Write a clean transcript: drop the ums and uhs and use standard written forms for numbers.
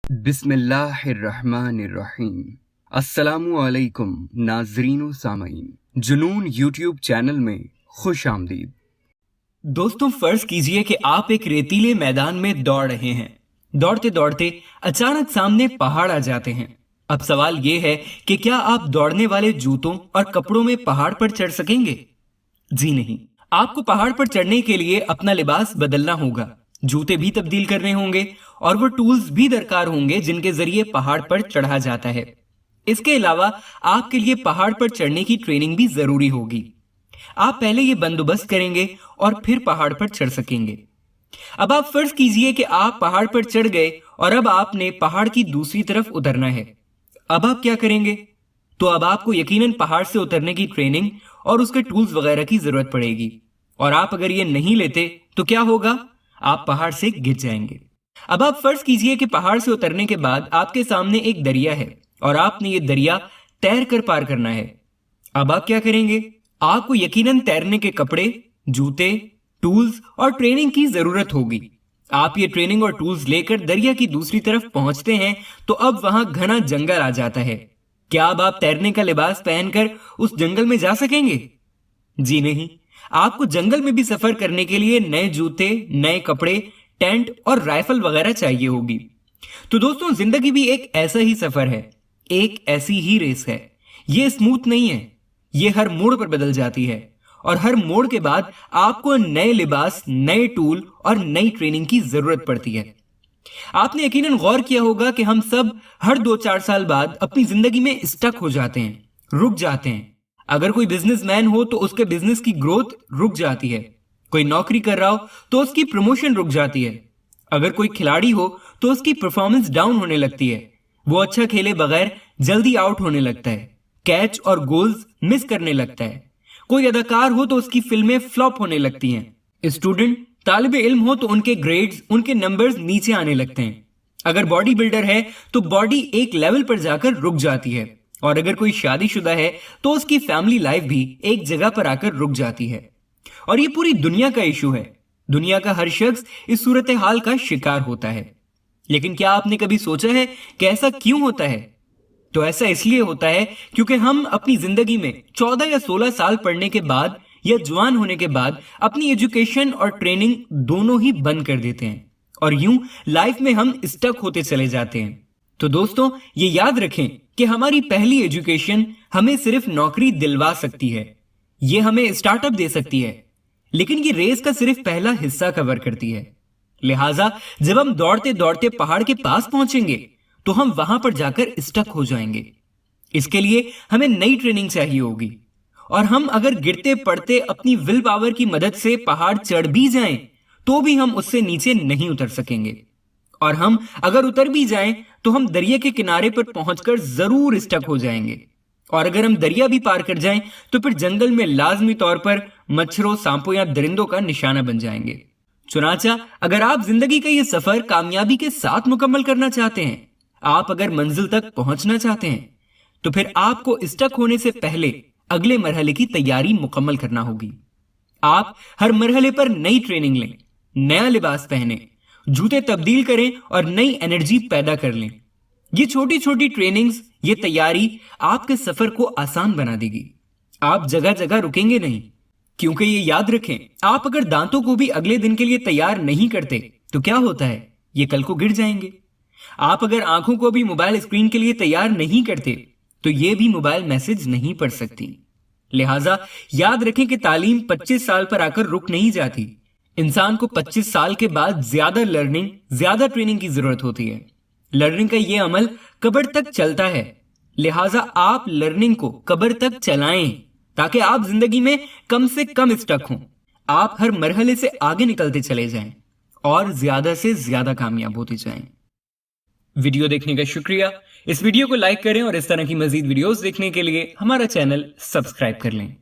बिस्मिल्लाहिर्रहमानिर्रहीम। अस्सलामुअलैकुम नाज़रीन व सामईन, जुनून यूट्यूब चैनल में खुश आमदीद। दोस्तों, फर्ज कीजिए कि आप एक रेतीले मैदान में दौड़ रहे हैं। दौड़ते दौड़ते अचानक सामने पहाड़ आ जाते हैं। अब सवाल ये है कि क्या आप दौड़ने वाले जूतों और कपड़ों में पहाड़ पर चढ़ सकेंगे? जी नहीं। आपको पहाड़ पर चढ़ने के लिए अपना लिबास बदलना होगा, जूते भी तब्दील करने होंगे और वो टूल्स भी दरकार होंगे जिनके जरिए पहाड़ पर चढ़ा जाता है। इसके अलावा आपके लिए पहाड़ पर चढ़ने की ट्रेनिंग भी जरूरी होगी। आप पहले ये बंदोबस्त करेंगे और फिर पहाड़ पर चढ़ सकेंगे। अब आप फर्ज कीजिए कि आप पहाड़ पर चढ़ गए और अब आपने पहाड़ की दूसरी तरफ उतरना है। अब आप क्या करेंगे? तो अब आपको यकीनन पहाड़ से उतरने की ट्रेनिंग और उसके टूल्स वगैरह की जरूरत पड़ेगी। और आप अगर ये नहीं लेते तो क्या होगा? आप पहाड़ से गिर जाएंगे। अब आप फर्ज कीजिए कि पहाड़ से उतरने के बाद आपके सामने एक दरिया है और आपने ये दरिया तैर कर पार करना है। अब आप क्या करेंगे? आपको यकीनन तैरने के कपड़े, जूते, टूल्स और ट्रेनिंग की जरूरत होगी। आप ये ट्रेनिंग और टूल्स लेकर दरिया की दूसरी तरफ पहुंचते हैं तो अब वहां घना जंगल आ जाता है। क्या अब आप तैरने का लिबास पहनकर उस जंगल में जा सकेंगे? जी नहीं। आपको जंगल में भी सफर करने के लिए नए जूते, नए कपड़े, टेंट और राइफल वगैरह चाहिए होगी। तो दोस्तों, जिंदगी भी एक ऐसा ही सफर है, एक ऐसी ही रेस है। ये स्मूथ नहीं है, ये हर मोड़ पर बदल जाती है और हर मोड़ के बाद आपको नए लिबास, नए टूल और नई ट्रेनिंग की जरूरत पड़ती है। आपने यकीनन गौर किया होगा कि हम सब हर 2-4 साल बाद अपनी जिंदगी में स्टक हो जाते हैं, रुक जाते हैं। अगर कोई बिजनेसमैन हो तो उसके बिजनेस की ग्रोथ रुक जाती है। कोई नौकरी कर रहा हो तो उसकी प्रमोशन रुक जाती है। अगर कोई खिलाड़ी हो तो उसकी परफॉर्मेंस डाउन होने लगती है। वो अच्छा खेले बगैर जल्दी आउट होने लगता है, कैच और गोल्स मिस करने लगता है। कोई अदाकार हो तो उसकी फिल्में फ्लॉप होने लगती हैं। स्टूडेंट, तालिबे इल्म हो तो उनके ग्रेड्स, उनके नंबर्स नीचे आने लगते हैं। अगर बॉडी बिल्डर है तो बॉडी एक लेवल पर जाकर रुक जाती है और अगर कोई शादीशुदा है तो उसकी फैमिली लाइफ भी एक जगह पर आकर रुक जाती है। और ये पूरी दुनिया का इशू है। दुनिया का हर शख्स इस सूरत हाल का शिकार होता है। लेकिन क्या आपने कभी सोचा है कि ऐसा क्यों होता है? तो ऐसा इसलिए होता है क्योंकि हम अपनी जिंदगी में 14 या 16 साल पढ़ने के बाद या जवान होने के बाद अपनी एजुकेशन और ट्रेनिंग दोनों ही बंद कर देते हैं और यूं लाइफ में हम स्टक होते चले जाते हैं। तो दोस्तों, ये याद रखें कि हमारी पहली एजुकेशन हमें सिर्फ नौकरी दिलवा सकती है, ये हमें स्टार्टअप दे सकती है, लेकिन ये रेस का सिर्फ पहला हिस्सा कवर करती है। लिहाजा जब हम दौड़ते दौड़ते पहाड़ के पास पहुंचेंगे तो हम वहां पर जाकर स्टक हो जाएंगे। इसके लिए हमें नई ट्रेनिंग चाहिए होगी और हम अगर गिरते पड़ते अपनी विल पावर की मदद से पहाड़ चढ़ भी जाएं तो भी हम उससे नीचे नहीं उतर सकेंगे। और हम अगर उतर भी जाएं तो हम दरिया के किनारे पर पहुंचकर जरूर स्टक हो जाएंगे। और अगर हम दरिया भी पार कर जाएं तो फिर जंगल में लाजमी तौर पर मच्छरों, सांपों या दरिंदों का निशाना बन जाएंगे। चुनाचा अगर आप जिंदगी का ये सफर कामयाबी के साथ मुकम्मल करना चाहते हैं, आप अगर मंजिल तक पहुंचना चाहते हैं, तो फिर आपको स्टक होने से पहले अगले मरहले की तैयारी मुकम्मल करना होगी। आप हर मरहले पर नई ट्रेनिंग लें, नया लिबास पहने, जूते तब्दील करें और नई एनर्जी पैदा कर लें। ये छोटी छोटी ट्रेनिंग्स, ये तैयारी आपके सफर को आसान बना देगी। आप जगह जगह रुकेंगे नहीं, क्योंकि ये याद रखें, आप अगर दांतों को भी अगले दिन के लिए तैयार नहीं करते तो क्या होता है? ये कल को गिर जाएंगे। आप अगर आंखों को भी मोबाइल स्क्रीन के लिए तैयार नहीं करते तो ये भी मोबाइल मैसेज नहीं पढ़ सकती। लिहाजा याद रखें कि तालीम 25 साल पर आकर रुक नहीं जाती। इंसान को 25 साल के बाद ज्यादा लर्निंग, ज्यादा ट्रेनिंग की जरूरत होती है। लर्निंग का ये अमल कब्र तक चलता है। लिहाजा आप लर्निंग को कब्र तक चलाएं ताकि आप जिंदगी में कम से कम स्टक हों। आप हर मरहले से आगे निकलते चले जाएं और ज्यादा से ज्यादा कामयाब होते जाएं। वीडियो देखने का शुक्रिया। इस वीडियो को लाइक करें और इस तरह की मजीद वीडियोस देखने के लिए हमारा चैनल सब्सक्राइब कर लें।